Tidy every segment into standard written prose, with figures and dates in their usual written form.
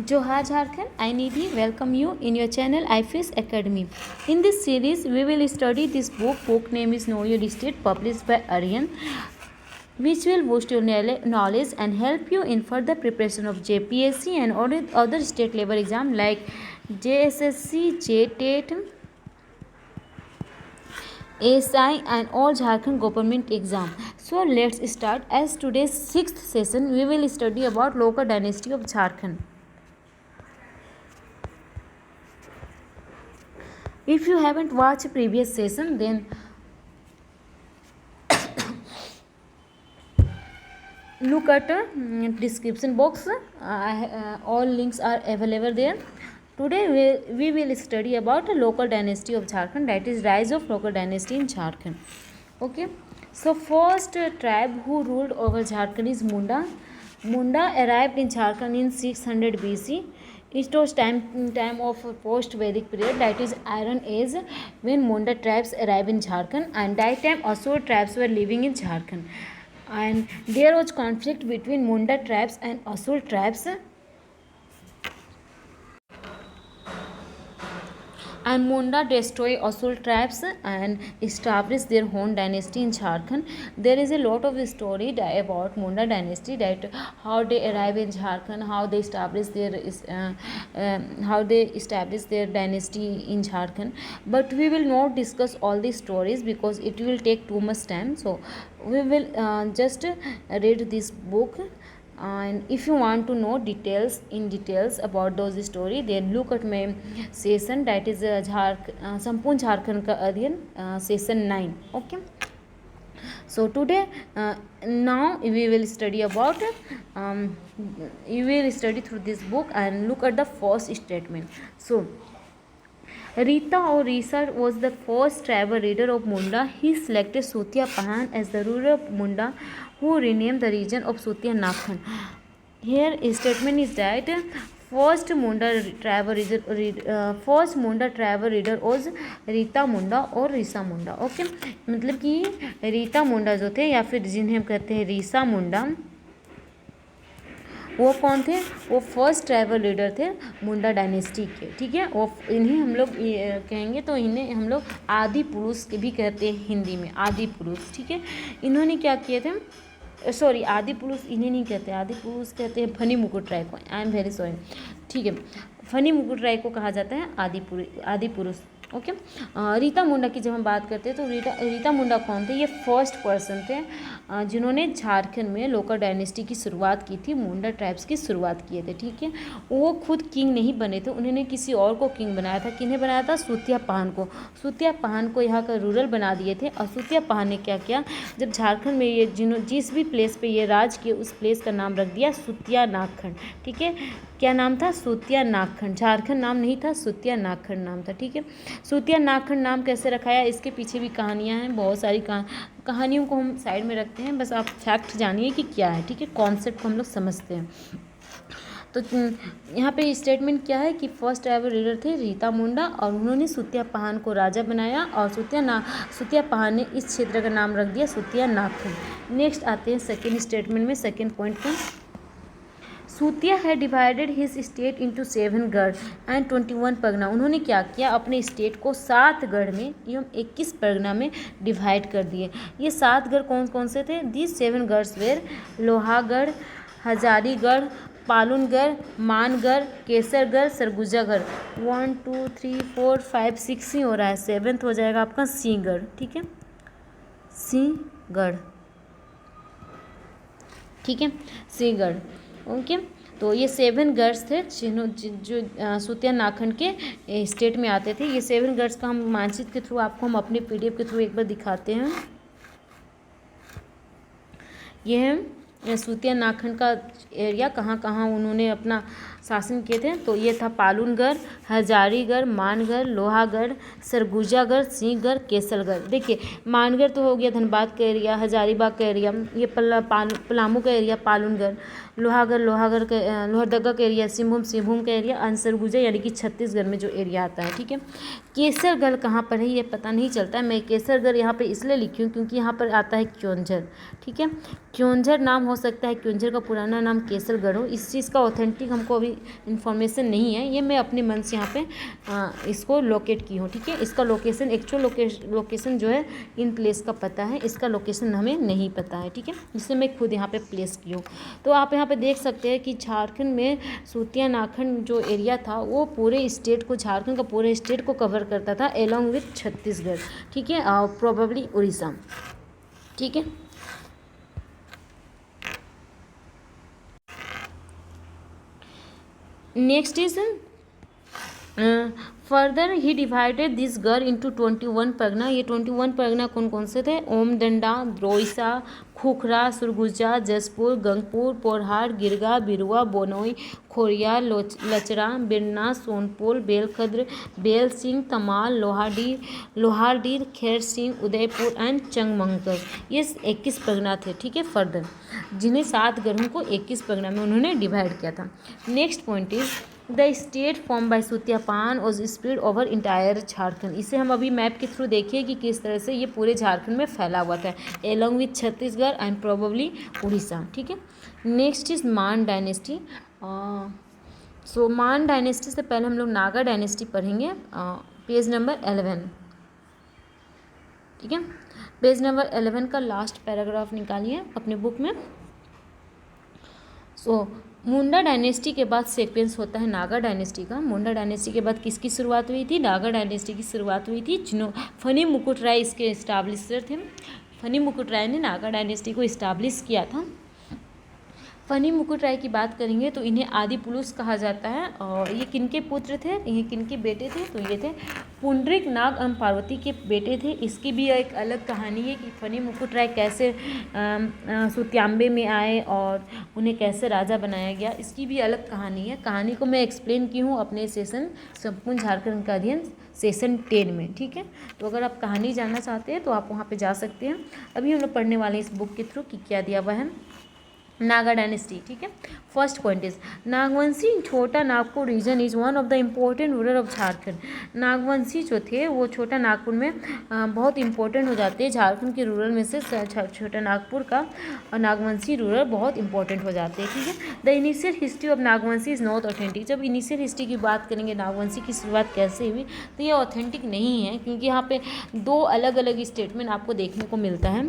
Johar Jharkhand, I Nidhi welcome you in your channel IFS Academy. In this series, we will study this book. Book name is Know Your State, published by Aryan, which will boost your knowledge and help you in further preparation of JPSC and other state level exam like JSSC, JTET, ASI and all Jharkhand government exam. So let's start. As today's sixth session, we will study about local dynasty of Jharkhand. If you haven't watched previous session, then look at description box. All links are available there. Today we will study about local dynasty of Jharkhand, that is rise of local dynasty in Jharkhand. Okay, so first tribe who ruled over Jharkhand is Munda. Munda arrived in Jharkhand in 600 BC. It was time of post-Vedic period, that is Iron Age, when Munda tribes arrived in Jharkhand, and that time Asur tribes were living in Jharkhand, and there was conflict between Munda tribes and Asur tribes, and Munda destroyed Asur tribes and established their own dynasty in Jharkhand. There is a lot of story about Munda dynasty, that how they arrive in Jharkhand, how they established their dynasty in Jharkhand. But we will not discuss all these stories because it will take too much time. So we will just read this book. And if you want to know details about those story, then look at my session, that is Sampurn Jharkhand Ka Adhyan, session 9. Okay, so today now we will study about you will study through this book and look at the first statement. So Rita or Risa was the first tribal leader of Munda. He selected Sutia Pahan as the ruler of Munda, who renamed the region of Sutia Nakhand. Here statement is that first Munda tribal leader was Rita मुंडा और रीसा मुंडा. Okay, मतलब कि रीता मुंडा जो थे या फिर जिन्हें हम कहते हैं रीसा मुंडा, वो कौन थे? वो फर्स्ट ट्राइबल लीडर थे मुंडा डायनेस्टी के. ठीक है, वो इन्हें हम लोग कहेंगे तो इन्हें हम लोग आदि पुरुष के भी कहते हैं हिंदी में, आदि पुरुष. ठीक है, इन्होंने क्या किए थे? सॉरी, आदि पुरुष इन्हें नहीं कहते, आदि पुरुष कहते हैं फनी मुकुट राय को. I am very sorry. ठीक है, फनी मुकुट राय को कहा जाता है आदि पुरुष. ओके, रीता मुंडा की जब हम बात करते हैं तो रीता मुंडा कौन थे? ये फर्स्ट पर्सन थे जिन्होंने झारखंड में लोकल डायनेस्टी की शुरुआत की थी, मुंडा ट्राइब्स की शुरुआत किए थे. ठीक है, वो खुद किंग नहीं बने थे, उन्होंने किसी और को किंग बनाया था. किन्हें बनाया था? सुतिया पाहन को. सुतिया पाहन को यहाँ का रूरल बना दिए थे. और सुतिया पाहन ने क्या किया? जब झारखंड में ये जिस भी प्लेस पे ये राज किए, उस प्लेस का नाम रख दिया सुतिया नागखंड. ठीक है, क्या नाम था? सुतिया नागखंड. झारखंड नाम नहीं था, सुतिया नागखंड नाम था. ठीक है, सुतिया नागखंड नाम कैसे रखाया? इसके पीछे भी कहानियाँ हैं, बहुत सारी कहानियों को हम साइड में रखते हैं, बस आप फैक्ट जानिए कि क्या है. ठीक है, कॉन्सेप्ट को हम लोग समझते हैं. तो यहाँ पे स्टेटमेंट क्या है कि फर्स्ट ट्राइबल लीडर थे रीता मुंडा, और उन्होंने सुतिया पाहन को राजा बनाया, और सुतिया पाहन ने इस क्षेत्र का नाम रख दिया सुतिया नागखंड. नेक्स्ट आते हैं सेकेंड स्टेटमेंट में, सेकेंड पॉइंट पर. सूतिया है डिवाइडेड हिज स्टेट इंटू 7 गढ़ एंड 21 परगना. उन्होंने क्या किया? अपने स्टेट को 7 गढ़ में एवं 21 परगना में डिवाइड कर दिए. ये 7 गढ़ कौन कौन से थे? दीज 7 गढ़s वेर लोहागढ़, हजारीगढ़, पालुनगढ़, मानगढ़, केसरगढ़, सरगुजागढ़. 1 2 3 4 5 6 ही हो रहा है, 7th हो जाएगा आपका सिंहगढ़. ठीक है, सिंहगढ़. ठीक है, सिंहगढ़. ओके, तो ये 7 गढ़s थे जो सुतिया नागखंड के स्टेट में आते थे. ये 7 गढ़s का हम मानचित्र के थ्रू आपको हम अपने PDF के थ्रू एक बार दिखाते हैं. ये है सुतिया नागखंड का एरिया, कहाँ कहाँ उन्होंने अपना शासन किए थे. तो ये था पालुनगढ़, हजारीगढ़, मानगढ़, लोहागढ़, सरगुजागढ़, सिंहगढ़, केसरगढ़. देखिए, मानगढ़ तो हो गया धनबाद का एरिया, हजारीबाग का एरिया, ये पलामू का एरिया पालुनगढ़, लोहरदगा का एरिया, सिंहभूम का एरिया, एंड सरगुजा यानी कि छत्तीसगढ़ में जो एरिया आता है, ठीक है। केसरगढ़ कहाँ पर है ये पता नहीं चलता है। मैं केसरगढ़ यहाँ पे इसलिए लिखी हूँ क्योंकि यहाँ पर आता है क्योंझर, ठीक है। क्योंझर नाम हो सकता है, क्योंझर का पुराना नाम केसरगढ़ हो। इस चीज़ का ऑथेंटिक हमको अभी इन्फॉर्मेशन नहीं है, ये मैं अपने मन से यहाँ पे इसको लोकेट की हूँ, ठीक है। इसका लोकेशन, एक्चुअल लोकेशन जो है इन प्लेस का पता है, इसका लोकेशन हमें नहीं पता है, ठीक है, जिससे मैं खुद यहाँ पे प्लेस की हूँ। तो आप यहाँ पे देख सकते हैं कि झारखंड में सूतिया नाखन जो एरिया था वो पूरे स्टेट को, झारखंड का पूरे स्टेट को कवर करता था एलोंग विथ छत्तीसगढ़, ठीक है, प्रोबेबली उड़ीसा, ठीक है। Next is further he divided this गर इंटू 21 परगना। ये 21 परगना कौन कौन से थे? ओमडंडा, द्रोइसा, खुखरा, सुरगुजा, जसपुर, गंगपुर, पोरहार, गिरगा, बिरुआ, बोनोई, खोरिया, लचरा, बिरना, सोनपुर, बेलखद्र, बेल सिंह, तमाल, लोहारडीर, खैर सिंह, उदयपुर एंड चंगमंगकर। ये 21 परगना थे, ठीक है, फर्दर, जिन्हें 7 गढ़ों को 21 परगना में उन्होंने डिवाइड किया था। Next point is the state form by Sutiyapan was spread over entire Jharkhand. इसे हम अभी मैप के थ्रू देखिए कि किस तरह से ये पूरे झारखंड में फैला हुआ था along with Chhattisgarh and probably Orissa, ठीक है। नेक्स्ट इज मान डायनेस्टी। सो मान डायनेस्टी से पहले हम लोग नागा डायनेस्टी पढ़ेंगे, पेज नंबर 11, ठीक है। पेज नंबर 11 का लास्ट पैराग्राफ निकालिए अपने बुक में। सो मुंडा डायनेस्टी के बाद सीक्वेंस होता है नागा डायनेस्टी का। मुंडा डायनेस्टी के बाद किसकी शुरुआत हुई थी? नागा डायनेस्टी की शुरुआत हुई थी। फनी मुकुट राय इसके इस्टाब्लिशर थे। फनी मुकुट राय ने नागा डायनेस्टी को इस्टाब्लिश किया था। फनी मुकुट राय की बात करेंगे तो इन्हें आदि पुरुष कहा जाता है। और ये किनके पुत्र थे, ये किनके बेटे थे? तो ये थे पुंडरीक नाग एवं पार्वती के बेटे थे। इसकी भी एक अलग कहानी है कि फनी मुकुट राय कैसे सुत्याम्बे में आए और उन्हें कैसे राजा बनाया गया, इसकी भी अलग कहानी है। कहानी को मैं एक्सप्लेन की हूँ अपने सेशन संपूर्ण झारखंड का अध्ययन सेशन 10 में, ठीक है। तो अगर आप कहानी जानना चाहते हैं तो आप वहाँ पे जा सकते हैं। अभी हम लोग पढ़ने वाले हैं इस बुक के थ्रू कि क्या दिया हुआ है नागा डायनेस्टी, ठीक है। First point is Nagvanshi Chota Nagpur region is one of the important rural of Jharkhand. Nagvanshi जो थे वो छोटा नागपुर में बहुत इंपॉर्टेंट हो जाते हैं। झारखंड के रूरल में से छोटा नागपुर का नागवंशी रूरल बहुत इंपॉर्टेंट हो जाते हैं, ठीक है। The initial history of Nagvanshi is not authentic. जब इनिशियल हिस्ट्री की बात करेंगे नागवंशी की शुरुआत कैसे हुई तो ये ऑथेंटिक नहीं है, क्योंकि यहाँ पे 2 अलग अलग स्टेटमेंट आपको देखने को मिलता है।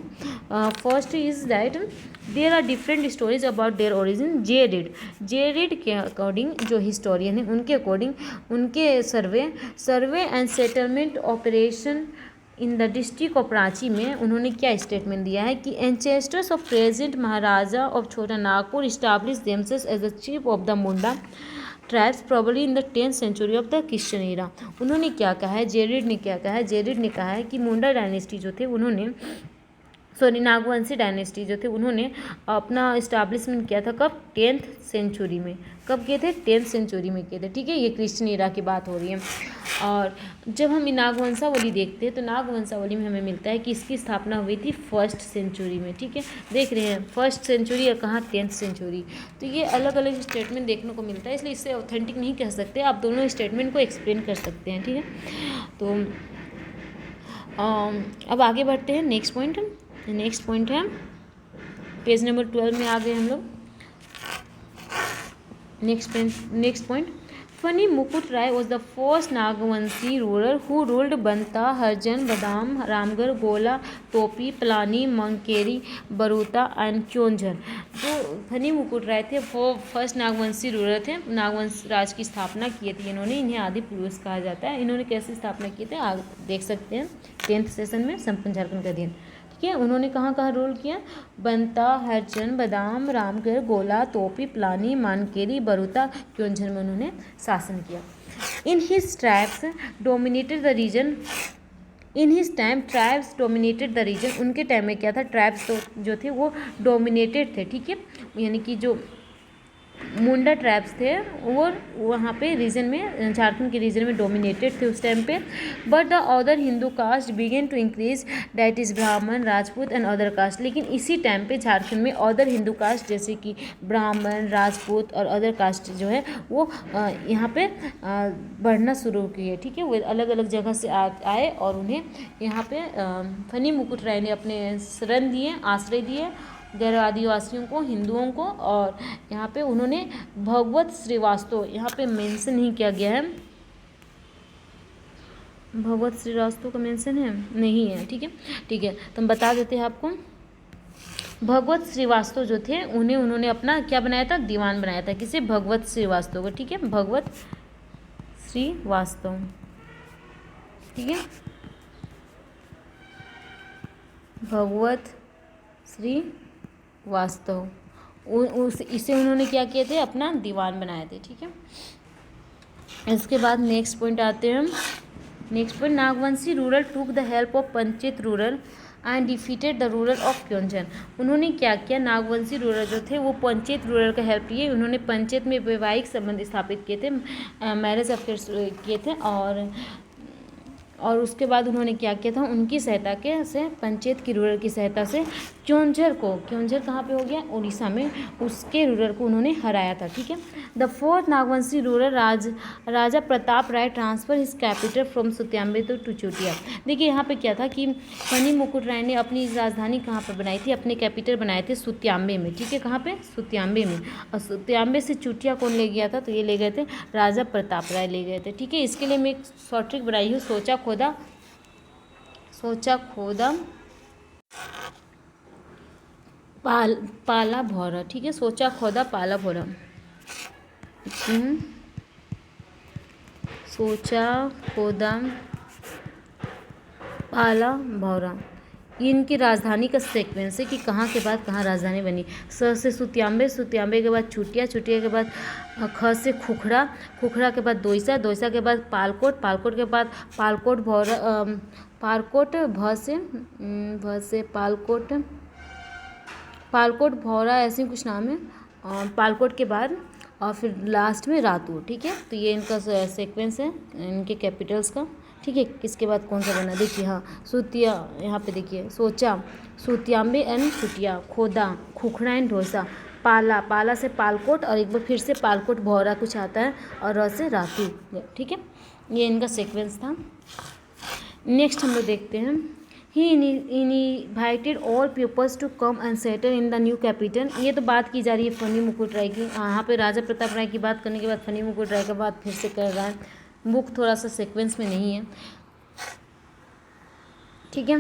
First is that there are different stories about their origin. J Reid के अकॉर्डिंग, जो हिस्टोरियन है उनके अकॉर्डिंग, उनके survey and settlement operation in the district of Ranchi में उन्होंने क्या स्टेटमेंट दिया है कि ancestors of present Maharaja of Chota Nagpur establish themselves as the chief of the Munda tribes probably in the 10th century of the Christian era. उन्होंने क्या कहा है, जेरिड ने क्या कहा है? जेरिड ने कहा है कि मुंडा डायनेस्टी जो थे उन्होंने नागवंशी डायनेस्टी जो थे उन्होंने अपना इस्टाब्लिशमेंट किया था कब? 10th सेंचुरी में। कब किए थे? 10th सेंचुरी में किए थे, ठीक है। ये क्रिश्चियन एरा की बात हो रही है। और जब हम नागवंशावली देखते हैं तो नागवंशावली में हमें मिलता है कि इसकी स्थापना हुई थी 1st सेंचुरी में, ठीक है। देख रहे हैं 1st सेंचुरी और कहाँ 10th सेंचुरी। तो ये अलग अलग स्टेटमेंट देखने को मिलता है, इसलिए इससे ऑथेंटिक नहीं कह सकते। आप दोनों स्टेटमेंट को एक्सप्लेन कर सकते हैं, ठीक है। तो अब आगे बढ़ते हैं। नेक्स्ट पॉइंट है पेज नंबर 12 में आ गए हम लोग। Next point Phani Mukut Rai was the first Nagvanshi ruler who ruled Banta, Harjan, Badam, Ramgarh, Gola, Topi, Palani, Mankeri, Baruta and Keonjhar. जो फनी मुकुट राय थे वो फर्स्ट नागवंशी रूलर थे। नागवंश राज की स्थापना की थी इन्होंने। इन्हें आदि पुरुष कहा जाता है। इन्होंने कैसे स्थापना की थी आप देख सकते हैं 10th सेशन में संपूर्ण झारखंड का अध्ययन, ठीक है। उन्होंने कहाँ कहाँ रूल किया? बंता, हरचंद, बदाम, रामगढ़, गोला, तोपी, प्लानी, मानकेरी, बरूता, क्योंझर में उन्होंने शासन किया। In his tribes dominated the region. Tribes dominated the region. उनके टाइम में क्या था? ट्राइब्स जो थे वो डोमिनेटेड थे, ठीक है। यानी कि जो मुंडा ट्राइब्स थे वो वहाँ पे रीजन में, झारखंड के रीजन में डोमिनेटेड थे उस टाइम पे। But the other Hindu caste began to increase, that is Brahmin, Rajput and other caste. लेकिन इसी टाइम पे झारखंड में अदर हिंदू कास्ट जैसे कि ब्राह्मण, राजपूत और अदर कास्ट जो है वो यहाँ पे बढ़ना शुरू किए। ठीक है, वो अलग अलग जगह से आए और उन्हें यहाँ पे फनी मुकुट राय ने अपने शरण दिए, आश्रय दिए गैर आदिवासियों को, हिंदुओं को। और यहाँ पे उन्होंने भगवत श्रीवास्तव, यहाँ पे मेंशन नहीं किया गया है, भगवत श्रीवास्तव का मेंशन है नहीं है। ठीक है, ठीक है, तो हम बता देते हैं आपको। भगवत श्रीवास्तव जो थे उन्होंने अपना क्या बनाया था, दीवान बनाया था। किसे, भगवत श्रीवास्तव को। ठीक है, भगवत श्रीवास्तव। ठीक है, भगवत श्रीवास्तव इसे उन्होंने क्या किए थे, अपना दीवान बनाए थे। ठीक है, इसके बाद नेक्स्ट पॉइंट आते हैं। Next point, Nagvanshi rural took the help of Panchet rural and defeated the rural of Keonjhar. उन्होंने क्या किया, नागवंशी रूरल जो थे वो पंचेत रूरल का हेल्प लिए। उन्होंने पंचेत में वैवाहिक संबंध स्थापित किए थे, मैरिज अफेयर्स किए थे। और उसके बाद उन्होंने क्या किया था, उनकी सहायता के से पंचेत की रूरल की सहायता से क्योंझर कहाँ पे हो गया, उड़ीसा में, उसके रूरल को उन्होंने हराया था। ठीक है, the fourth Nagvanshi ruler Raja Pratap Rai transfer his capital from Sutiambe to Chutia. देखिए यहाँ पे क्या था कि फनी मुकुट राय ने अपनी राजधानी कहाँ पर बनाई थी, अपने कैपिटल बनाए थे सुत्याम्बे में। ठीक है, कहाँ पे, सुत्याम्बे में। और सुत्याम्बे से चुटिया कौन ले गया था, तो ये ले गए थे राजा प्रताप राय ले गए थे। ठीक है, इसके लिए मैं एक शॉर्ट ट्रिक बनाई हूँ, सोचा खोदा पाला भौरा। ठीक है, सोचा खोदा पाला भौरा। सोचा खोदा पाला भौरा, ये इनकी राजधानी का सीक्वेंस है कि कहाँ के बाद कहाँ राजधानी बनी। स से सुत्याम्बे के बाद चुटिया के बाद ख से खुखड़ा के बाद दोईसा के बाद पालकोट के बाद पालकोट भ से पालकोट भौरा, ऐसे कुछ नाम है। और पालकोट के बाद और फिर लास्ट में रातू। ठीक है, तो ये इनका सीक्वेंस है इनके कैपिटल्स का। ठीक है, किसके बाद कौन सा बना, देखिए हाँ, सुतिया, यहाँ पे देखिए सोचा, सुत्याम्बे एंड चुटिया, खोदा, खुखड़ा एंड ढोसा, पाला से पालकोट, और एक बार फिर से पालकोट भौरा कुछ आता है, और र से रातू। ठीक है, ये इनका सीक्वेंस था। नेक्स्ट हम लोग देखते हैं, he invited all peoples to come and settle in the new capital. ये तो बात की जा रही है फनी मुकुट राय की। यहाँ पे राजा प्रताप राय की बात करने के बाद फनी मुकुट राय का बात फिर से कर रहा है, बुक थोड़ा सा सीक्वेंस में नहीं है। ठीक है,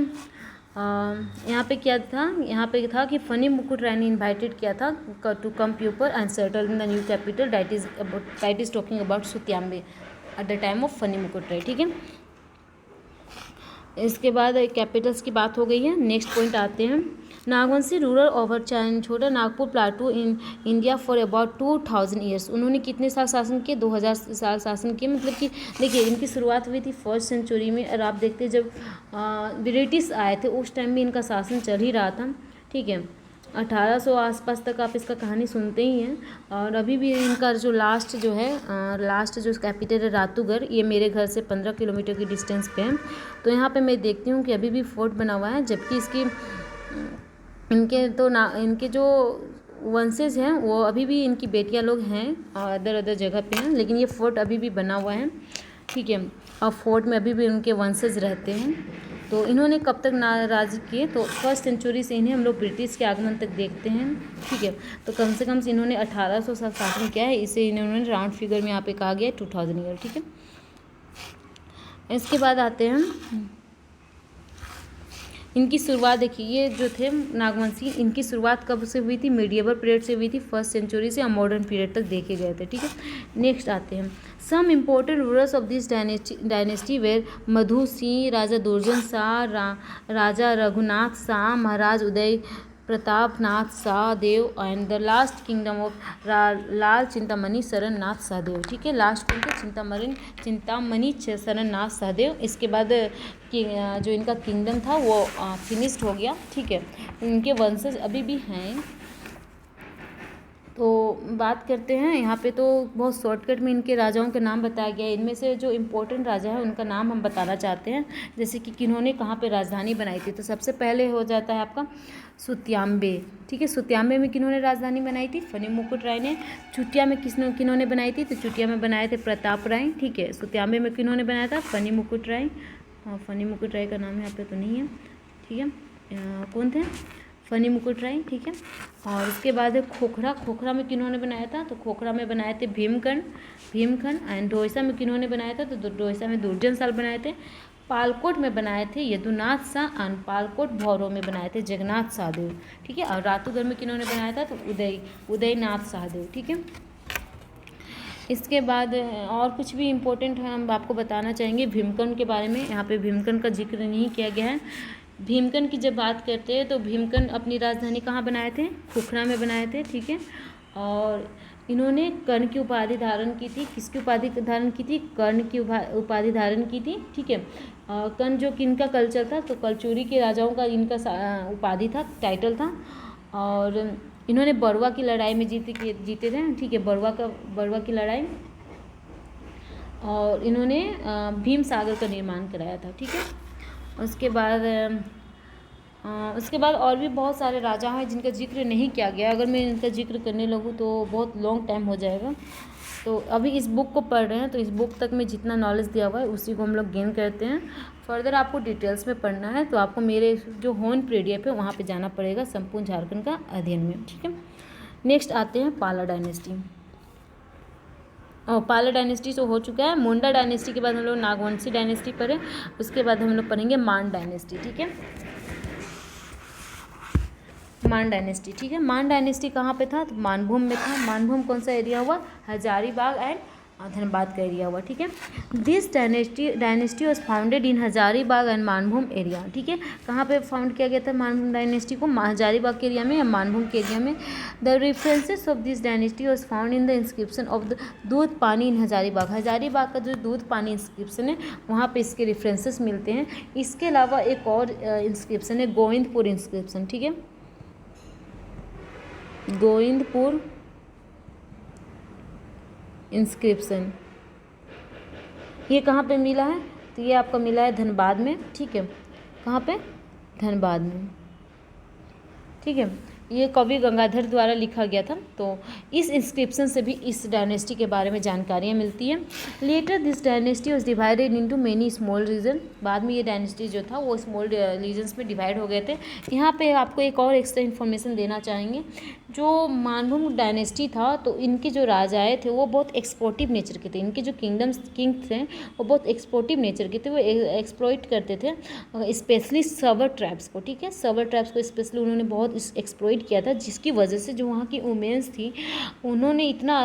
यहाँ पे क्या था, यहाँ पे था कि फनी मुकुट राय ने इन्वाइटेड किया था to come people and settle in the new capital, that is talking about Sutiambe at the time of Phani Mukut Rai. ठीक है, इसके बाद कैपिटल्स की बात हो गई है। नेक्स्ट पॉइंट आते हैं, नागवंशी रूरल ओवर छोटा Nagpur plateau in India for about 2000 years. उन्होंने कितने साल शासन किए, 2000 साल शासन किए। मतलब कि देखिए इनकी शुरुआत हुई थी 1st सेंचुरी में, और आप देखते जब ब्रिटिश आए थे उस टाइम भी इनका शासन चल ही रहा था। ठीक है, 1800 आसपास तक आप इसका कहानी सुनते ही हैं। और अभी भी इनका जो लास्ट जो कैपिटल है रातूगढ़, ये मेरे घर से 15 किलोमीटर की डिस्टेंस पे है। तो यहाँ पे मैं देखती हूँ कि अभी भी फोर्ट बना हुआ है, जबकि इनके जो वंशज हैं वो अभी भी, इनकी बेटियाँ लोग हैं और अदर जगह पे हैं, लेकिन ये फोर्ट अभी भी बना हुआ है। ठीक है, और फोर्ट में अभी भी उनके वंशज रहते हैं। तो इन्होंने कब तक राज किए, तो 1st सेंचुरी से इन्हें हम लोग ब्रिटिश के आगमन तक देखते हैं। ठीक है, तो कम से कम इन्होंने 1800 साल शासन किया है, इसे इन्होंने राउंड फिगर में यहाँ पे कहा गया 2000 ईयर। ठीक है, इसके बाद आते हैं इनकी शुरुआत। देखिए ये जो थे नागवंशी, इनकी शुरुआत कब से हुई थी, मीडिएवल पीरियड से हुई थी, 1st सेंचुरी से मॉडर्न पीरियड तक देखे गए थे। ठीक है, नेक्स्ट आते हैं, some important rulers of this dynasty were Madhu Singh, Raja Durjan Shah, Raja Raghunath Shah, Maharaj Udai Pratap Nath Shahdeo and the last kingdom of Lal Chintamani Sharan Nath Shahdeo. ठीक है, लास्ट चिंतामणि शरण नाथ शाहदेव। इसके बाद जो इनका किंगडम था वो फिनिश्ड हो गया। ठीक है, इनके वंशज अभी भी हैं, तो बात करते हैं यहाँ पे, तो बहुत शॉर्टकट में इनके राजाओं के नाम बताया गया है। इनमें से जो इम्पोर्टेंट राजा है उनका नाम हम बताना चाहते हैं, जैसे कि किन्होंने कहाँ पे राजधानी बनाई थी। तो सबसे पहले हो जाता है आपका सुत्याम्बे, ठीक है। सुत्याम्बे में किन्होंने राजधानी बनाई थी? फनी मुकुट राय ने। चुटिया में किन्होंने बनाई थी? तो चुटिया में बनाए थे प्रताप राय, ठीक है। सुत्याम्बे में किन्होंने बनाया था? फनी मुकुट राय। हाँ, फनी मुकुट राय का नाम यहाँ पे तो नहीं है, ठीक है। कौन थे? फनी मुकुट राय, ठीक है। और उसके बाद है खोखरा। खोखरा में किन्होंने बनाया था? तो खोखरा में बनाए थे भीमखंड। एंड ढोइसा में किन्होंने बनाया था? तो ढोइसा में दुर्जन साल बनाए थे। पालकोट में बनाए थे यदुनाथ शाह एंड पालकोट भौरों में बनाए थे जगन्नाथ सहदेव, ठीक है। और रातूगढ़ में किन्होंने बनाया था? तो उदयनाथ सहदेव, ठीक है। इसके बाद और कुछ भी इम्पोर्टेंट है हम आपको बताना चाहेंगे भीमकन के बारे में। यहाँ पे भीमकन का जिक्र नहीं किया गया है। भीमकन की जब बात करते हैं तो भीमकन अपनी राजधानी कहाँ बनाए थे? खोखरा में बनाए थे, ठीक है। और इन्होंने कर्ण की उपाधि धारण की थी। किसकी उपाधि धारण की थी? कर्ण की उपाधि धारण की थी, ठीक है। कर्ण जो कि इनका कल्चर था, तो कलचुरी के राजाओं का इनका उपाधि था, टाइटल था। और इन्होंने बरवा की लड़ाई में जीते थे, ठीक है। बरवा की लड़ाई। और इन्होंने भीम सागर का निर्माण कराया था, ठीक है। उसके बाद और भी बहुत सारे राजा हैं जिनका जिक्र नहीं किया गया। अगर मैं इनका जिक्र करने लगूँ तो बहुत लॉन्ग टाइम हो जाएगा। तो अभी इस बुक को पढ़ रहे हैं, तो इस बुक तक में जितना नॉलेज दिया हुआ है उसी को हम लोग गेन करते हैं। फर्दर आपको डिटेल्स में पढ़ना है तो आपको मेरे जो होन PDF है वहाँ पे जाना पड़ेगा, संपूर्ण झारखंड का अध्ययन में, ठीक है। नेक्स्ट आते हैं पाला डायनेस्टी। पाला डायनेस्टी तो हो चुका है। मुंडा डायनेस्टी के बाद हम लोग नागवंशी डायनेस्टी पढ़े। उसके बाद हम लोग पढ़ेंगे मान डायनेस्टी, ठीक है। मान डायनेस्टी, ठीक है। मान डायनेस्टी कहाँ पे था? तो मानभूम में था। मानभूम कौन सा एरिया हुआ? हजारीबाग एंड धनबाद का एरिया हुआ, ठीक है। This dynasty was founded in Hazaribagh and Manbhum area, ठीक है। कहाँ पे फाउंड किया गया था मानभूम डायनेस्टी को? हजारीबाग के एरिया में या मानभूम के एरिया में। The references of this dynasty was found in the inscription of the दूध पानी इन हजारीबाग। हजारीबाग का जो दूध पानी इंस्क्रिप्शन है वहाँ पे इसके रेफरेंसेस मिलते हैं। इसके अलावा एक और इंस्क्रिप्शन है गोविंदपुर इंस्क्रिप्शन, ठीक है। गोविंदपुर इंस्क्रिप्शन ये कहाँ पे मिला है? तो ये आपका मिला है धनबाद में, ठीक है। कहाँ पे? धनबाद में, ठीक है। ये कवि गंगाधर द्वारा लिखा गया था। तो इस इंस्क्रिप्शन से भी इस डायनेस्टी के बारे में जानकारियाँ मिलती हैं। Later this dynasty was divided into many small region. बाद में ये डायनेस्टी जो था वो स्मॉल रीजन्स में डिवाइड हो गए थे। यहाँ पे आपको एक और एक्स्ट्रा इन्फॉर्मेशन देना चाहेंगे। जो मानभूम डायनेस्टी था तो इनके जो राजाएँ थे वो बहुत एक्सपोर्टिव नेचर के थे। इनके जो किंग थे वो बहुत एक्सपोर्टिव नेचर के थे। वो एक्सप्लॉइट करते थे स्पेशली सर्वर ट्राइब्स को, ठीक है। सर्वर ट्राइब्स को स्पेशली उन्होंने बहुत एक्सप्लॉइट किया था, जिसकी वजह से जो वहाँ की वुमेन्स थी उन्होंने इतना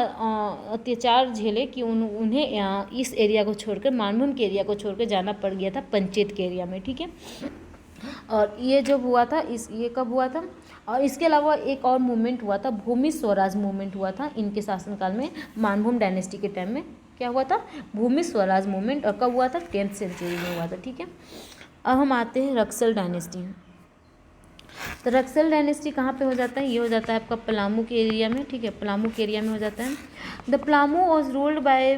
अत्याचार झेले कि उन्हें इस एरिया को छोड़कर, मानभूम के एरिया को छोड़कर जाना पड़ गया था पंचेत के एरिया में, ठीक है। और ये जब हुआ था ये कब हुआ था? और इसके अलावा एक और मूवमेंट हुआ था, भूमि स्वराज मूवमेंट हुआ था इनके शासनकाल में। मानभूम डायनेस्टी के टाइम में क्या हुआ था? भूमि स्वराज मूवमेंट। और कब हुआ था? 10th सेंचुरी में हुआ था, ठीक है। अब हम आते हैं रक्सल डायनेस्टी। तो रक्सल डायनेस्टी कहाँ पे हो जाता है? ये हो जाता है आपका पलामू के एरिया में, ठीक है। पलामू के एरिया में हो जाता है। The Palamu was ruled by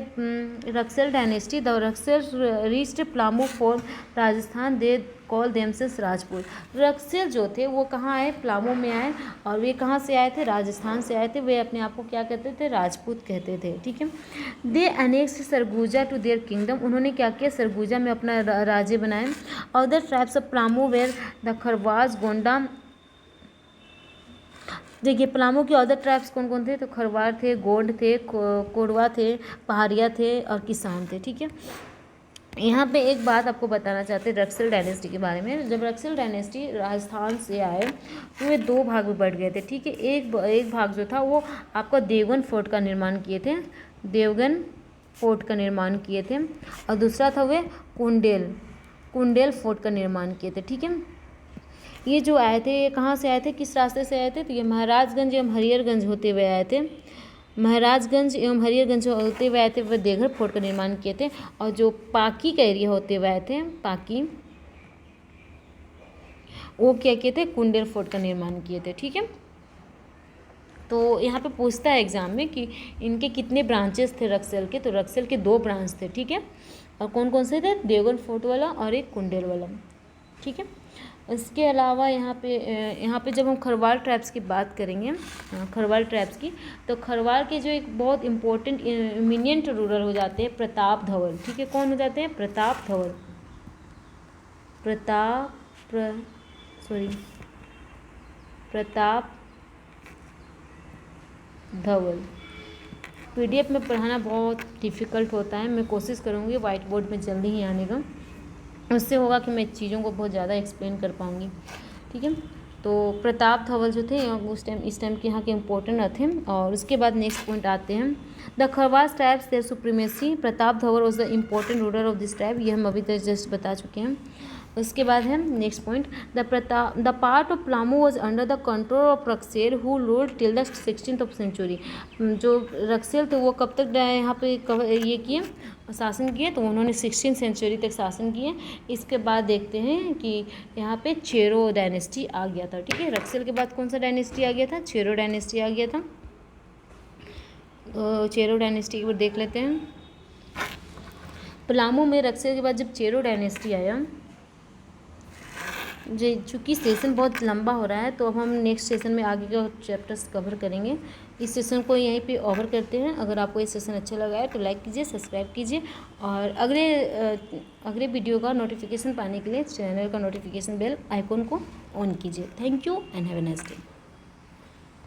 Raksel dynasty. The Raksel reached Palamu for Rajasthan, they call themselves Rajput. Raksel जो थे वो कहाँ आए? पलामू में आए। और वे कहाँ से आए थे? राजस्थान से आए थे। वे अपने आप को क्या कहते थे? राजपूत कहते थे, ठीक है। They annexed Surguja to their kingdom. उन्होंने क्या किया? सरगुजा में अपना राज्य बनाए। Other tribes of Palamu were the Kharwas, Gonda. देखिए पलामू के अदर ट्राइब्स कौन कौन थे? तो खरवार थे, गोंड थे, कोरवा थे, पहाड़िया थे और किसान थे, ठीक है। यहाँ पे एक बात आपको बताना चाहते हैं रक्सल डायनेस्टी के बारे में। जब रक्सल डायनेस्टी राजस्थान से आए तो वे 2 भाग में बढ़ गए थे, ठीक है। एक भाग जो था वो आपका देवगन फोर्ट का निर्माण किए थे, देवगन फोर्ट का निर्माण किए थे। और दूसरा था वे कुंडेल फोर्ट का निर्माण किए थे, ठीक है। ये जो आए थे ये कहाँ से आए थे? किस रास्ते से आए थे? तो ये महाराजगंज एवं हरिहरगंज होते हुए आए थे। महाराजगंज एवं हरिहरगंज होते हुए आए थे, वह देवघर फोर्ट का निर्माण किए थे। और जो पाकी का एरिया होते हुए आए थे, पाकी, वो क्या किए थे? कुंडेल फोर्ट का निर्माण किए थे, ठीक है। तो यहाँ पे पूछता है एग्ज़ाम में कि इनके कितने ब्रांचेस थे रक्सेल के, तो रक्सेल के 2 ब्रांच थे, ठीक है। और कौन कौन से थे, देवगन फोर्ट वाला और एक कुंडेल वाला, ठीक है। इसके अलावा यहाँ पे जब हम खरवाल ट्राइब्स की बात करेंगे, खरवाल ट्राइब्स की, तो खरवाल के जो एक बहुत इंपॉर्टेंट इमिनिएंट रूलर हो जाते हैं प्रताप धवल, ठीक है। कौन हो जाते हैं, प्रताप धवल, प्रताप धवल। पीडीएफ में पढ़ाना बहुत डिफ़िकल्ट होता है, मैं कोशिश करूँगी वाइट बोर्ड में जल्दी ही आने का, उससे होगा कि मैं चीज़ों को बहुत ज़्यादा एक्सप्लेन कर पाऊँगी, ठीक है। तो प्रताप धवल जो थे इस टाइम के यहाँ के इम्पोर्टेंट थे। और उसके बाद नेक्स्ट पॉइंट आते हैं, the Kharwas tribes their supremacy, Pratap Dhawal was the important ruler of this tribe, ये हम अभी तक जस्ट बता चुके हैं। उसके बाद है next point, the part of Palamu was under the control of Raksel who ruled till the 16th century. जो रक्सेल थे वो कब तक यहाँ पे ये किए, शासन किए, तो उन्होंने 16th सेंचुरी तक शासन किए। इसके बाद देखते हैं कि यहाँ पे चेरो डायनेस्टी आ गया था, ठीक है। रक्सेल के बाद कौन सा डायनेस्टी आ गया था, चेरो डायनेस्टी आ गया था। तो चेरो डायनेस्टी एक बार देख लेते हैं। पलामू में रक्सेल के बाद जब चेरो डायनेस्टी आया, चूँकि सेशन बहुत लंबा हो रहा है तो अब हम नेक्स्ट सेशन में आगे का चैप्टर्स कवर करेंगे। इस सेशन को यहीं पे ओवर करते हैं। अगर आपको ये सेशन अच्छा लगा है तो लाइक कीजिए, सब्सक्राइब कीजिए, और अगले वीडियो का नोटिफिकेशन पाने के लिए चैनल का नोटिफिकेशन बेल आइकॉन को ऑन कीजिए। Thank you and have a nice day.